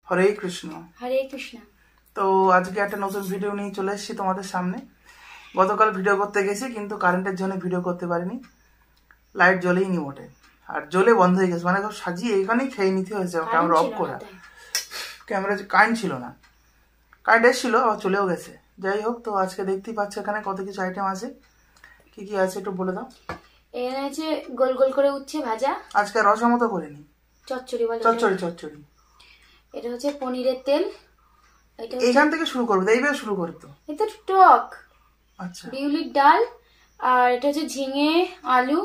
হরে কৃষ্ণ। হরে কৃষ্ণ। তো আজকে একটা নতুন ভিডিও নিয়ে চলে এসেছি তোমাদের সামনে। গতকাল ভিডিও করতে গেছি কিন্তু কারেন্টের জন্য ভিডিও করতে পারিনি, লাইট জ্বলেই নি মোটে, আর জ্বলে বন্ধ হয়ে গেছে, মানে সব সাজিয়ে এখানেই খেয়ে নিতে হয়েছে ক্যামেরা অফ করা। ক্যামেরা কারেন্ট ছিল না, কারেন্ট এসেছিল আবার চলেও গেছে। যাই হোক, তো আজকে দেখতেই পাচ্ছ এখানে কত কিছু আইটেম আছে। কি কি আছে একটু বলে দাও। এখানে আছে গোল গোল করে উচ্ছে ভাজা, আজকে রসা মতো করিনি, চচ্চড়ি বলে, চচ্চড়ি। এটা হচ্ছে পনিরের তেল। এটা এইখান থেকে শুরু করবে, এইভাবে শুরু করবে তো। এটা টক। আচ্ছা, বিউলির ডাল। আর এটা হচ্ছে ঝিঙে আলু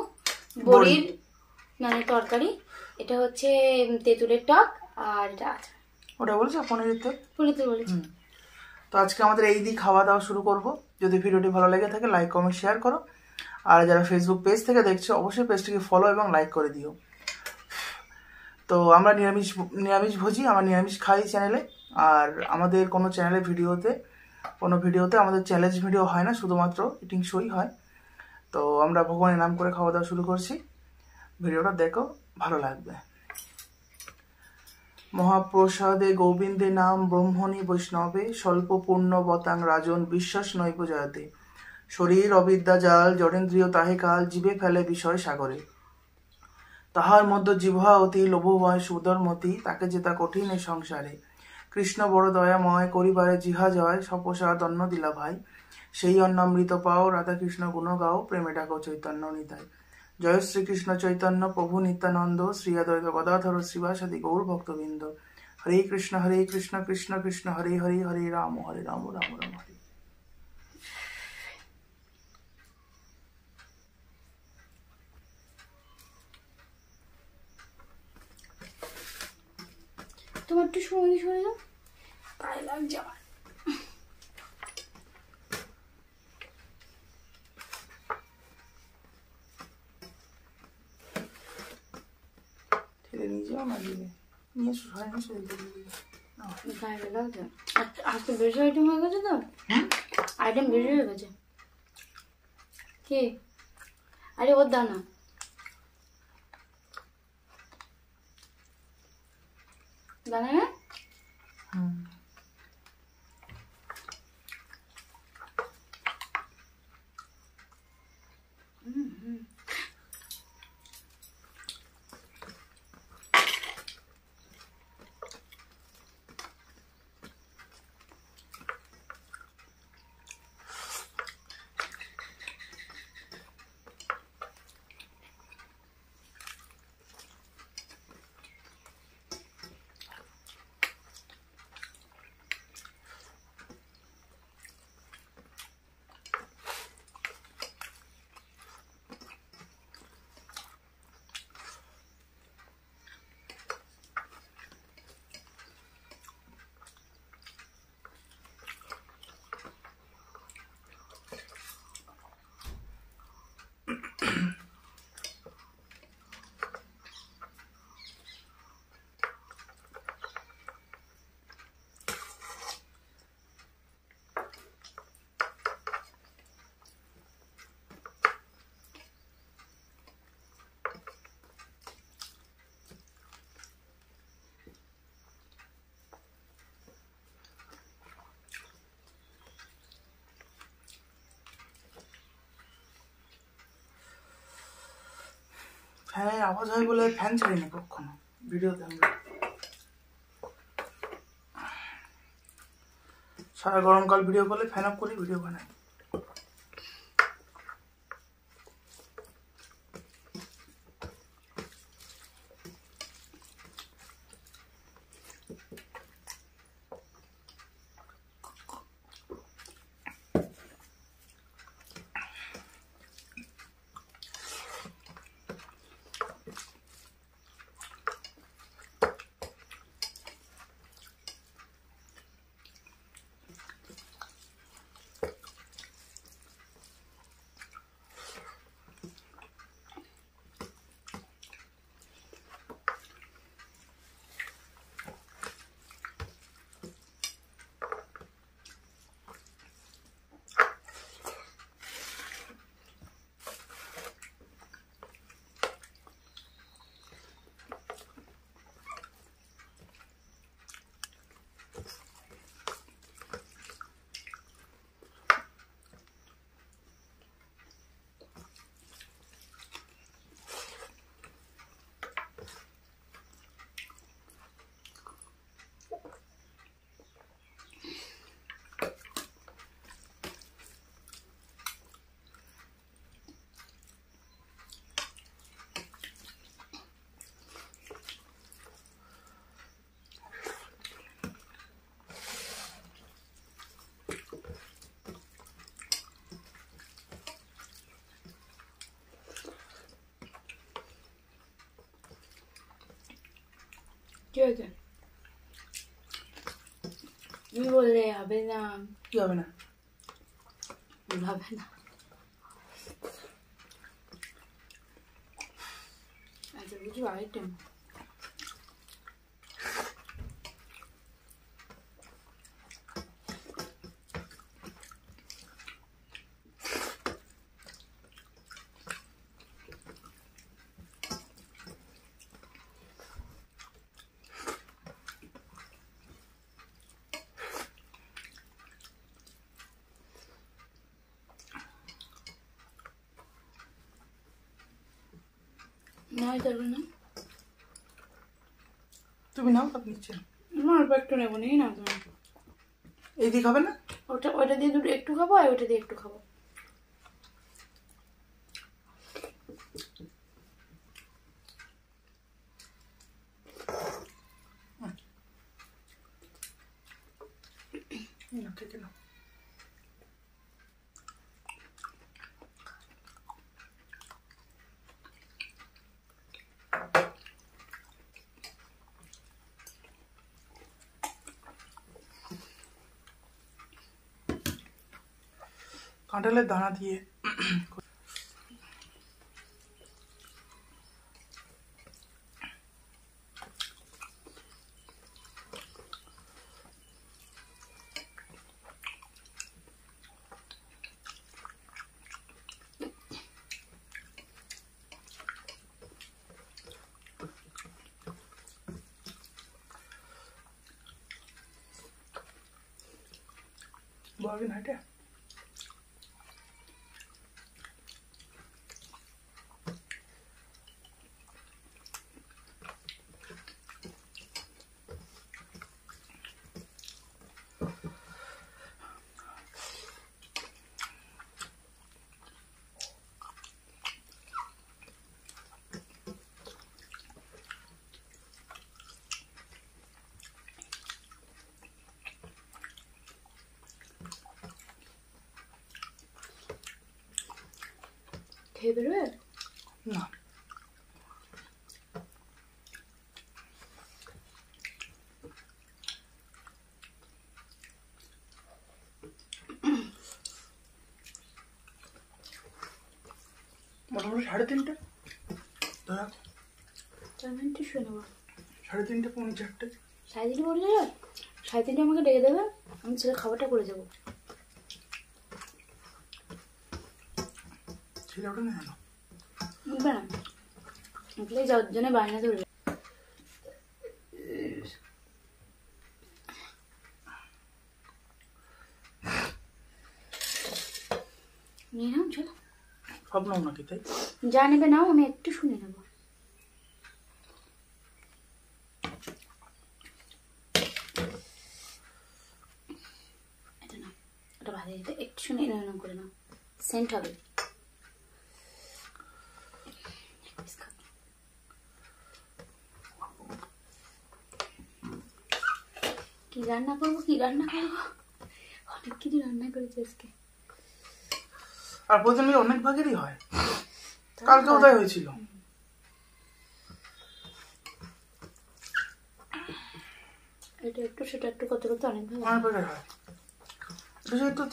বড়ির মানে তরকারি। এটা হচ্ছে তেঁতুলের টক। আর এটা আচার। ওটা বলছো পনিরের তেল, পনিরের তেল বলেছি। তো আজকে আমাদের এই দিয়ে খাওয়া দাওয়া শুরু করব। যদি ভিডিওটি ভালো লেগে থাকে লাইক কমেন্ট শেয়ার করো, আর যারা ফেসবুক পেজ থেকে দেখছো অবশ্যই পেজটিকে ফলো এবং লাইক করে দিও। তো আমরা নিরামিষ ভোজি, আমরা নিরামিষ খাই চ্যানেলে। আর আমাদের কোনো ভিডিওতে আমাদের চ্যালেঞ্জ ভিডিও হয় না, শুধুমাত্র ইটিং শোই হয়। তো আমরা ভগবানের নাম করে খাওয়া দাওয়া শুরু করছি, ভিডিওটা দেখো, ভালো লাগবে। মহাপ্রসাদে গোবিন্দে নাম ব্রহ্মণী বৈষ্ণবে স্বল্প পূর্ণ বতাং রাজন বিশ্বাস নৈব জয়তে শরীর অবিদ্যা জাল জড়েন্দ্রিয় তাহে কাল জীবে ফেলে বিষয় সাগরে তাহার মধ্যে জিহ্বা অতি লোভময় সুদরমতি তাকে জেতা কঠিন এ সংসারে কৃষ্ণ বড় দয়াময় করিবারে জিহা জয় সপসাদ অন্ন দিলা ভাই সেই অন্নামৃত পাও রাধা কৃষ্ণ গুণ গাও প্রেমে ডাকো চৈতন্য নিতাই জয় শ্রীকৃষ্ণ চৈতন্য প্রভু নিত্যানন্দ শ্রী অদ্বৈত গদাধর শ্রীবাসাদি গৌর ভক্তবৃন্দ। হরে কৃষ্ণ কৃষ্ণ কৃষ্ণ হরে হরে হরে রাম রাম হরে। তোমার একটু সঙ্গী সরে যাও, পায়ে লাগছে আমার। আজকে বেশি আইটেম হয়ে গেছে তো, আইটেম বেশি হয়ে গেছে। কি আরে ওর দাও না। দানা না ফ্যানের আওয়াজ হয় বলে ফ্যান ছাড়িনি কখনো ভিডিওতে। আমরা সারা গরমকাল ভিডিও করলে ফ্যান অফ করে ভিডিও বানাই। আছে? তুমি বললে হবে না। কি হবে না? হবে না। আচ্ছা কিছু আইটেম নয় যাবে না। তুমি নাও, তাপ নিচ্ছে। না অল্প একটু নেবো, নেই না তুমি। এইদিকে হবে না? ওটা দিয়ে দুটো একটু খাবো, আর ওটা দিয়ে একটু খাবো। খেতে নাও। কাঁঠালের দানা দিয়ে বলবি না এটা? খেয়ে বেরোবে না। মোটামুটি 3:30 ধরা, 4 মিনিটে শুয়ে নেবো। 3:30 পৌনে 4টে। 3:30 বললে 3:30 আমাকে ডেকে দেবে, আমি ছেলে খাবারটা করে যাবো। ছেলে ওটা না জানো? বুঝবে না, উঠলেই যাওয়ার জন্য বায়না ধরবে। নিয়ে নাও, চলো। সব নাও নাকি? তাই যা নেবে নাও, আমি একটু শুনে নেবো। এটা না, ওটা ভালো দিতে একটু শুনে এরকম করে নাও, সেন্ট হবে। কি রান্না করবো, অনেক কিছু রান্না করেছি আজকে। আর প্রতিদিন অনেক ভাগেরই হয়, কালকে ওটাই হয়েছিল। এটা একটু সেটা একটু কত করতে অনেক ভালো ভাগের হয়। একটু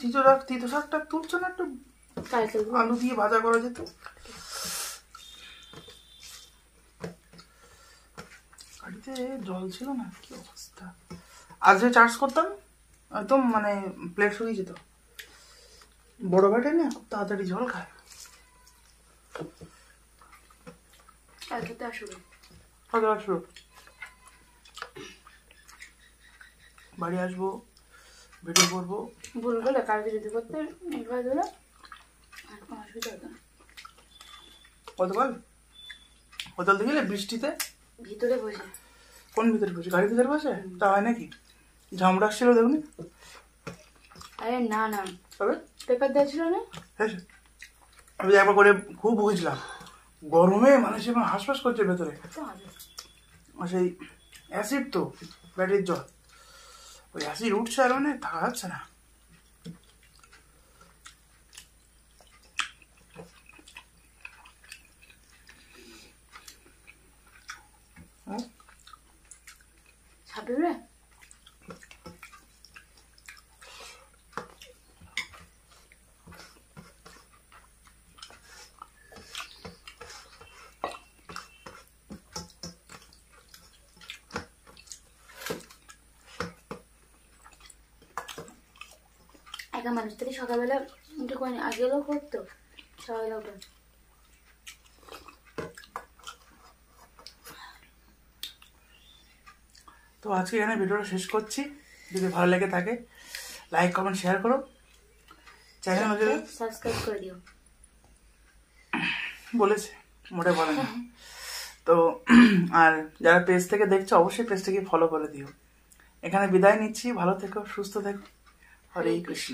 তিতো শাকটা তুলছো না, একটু আলু দিয়ে ভাজা করা যেত। গাড়িতে জল ছিল না, কি অবস্থা। আজ যে চার্জ করতাম একদম মানে প্লেট শুকিয়ে যেত। বড় ব্যাটারি না, খুব তাড়াতাড়ি জল খায়। কালকে তো আসবে, বাড়ি আসবো, ভিডিও করবো। ভুল করলে কালকে যদি করতে একবার ধরো আর কোনো অসুবিধা হতো না। কোথাল থেকে গেলে বৃষ্টিতে ভিতরে বসে। কোন ভিতরে বসে? গাড়ির ভিতরে বসে? তা হয় নাকি? ঝামড়া আসছিল দেখুন। আরে না না, তবে পেপার দেওয়া ছিল না? হ্যাঁ, আমি একবার করে খুব বুঝলাম, গরমে মানুষ এখন হাঁসফাঁস করছে ভেতরে। সেই অ্যাসিড তো, ব্যাটারির জল, ওই অ্যাসিড উঠছে আর মানে থাকা যাচ্ছে না। বাপরে একা মানুষ থেকে সকালবেলা একটু করে আগেও করতো সকালবেলা উঠে। তো আজকে এখানে ভিডিওটা শেষ করছি। যদি ভালো লেগে থাকে লাইক কমেন্ট শেয়ার করো, চ্যানেল নজরে সাবস্ক্রাইব করে দিও। বলেছে মোটে বলে না। তো আর যারা পেজ থেকে দেখছো অবশ্যই পেজটাকে ফলো করে দিও। এখানে বিদায় নিচ্ছি, ভালো থেকো, সুস্থ থেকো। হরে কৃষ্ণ।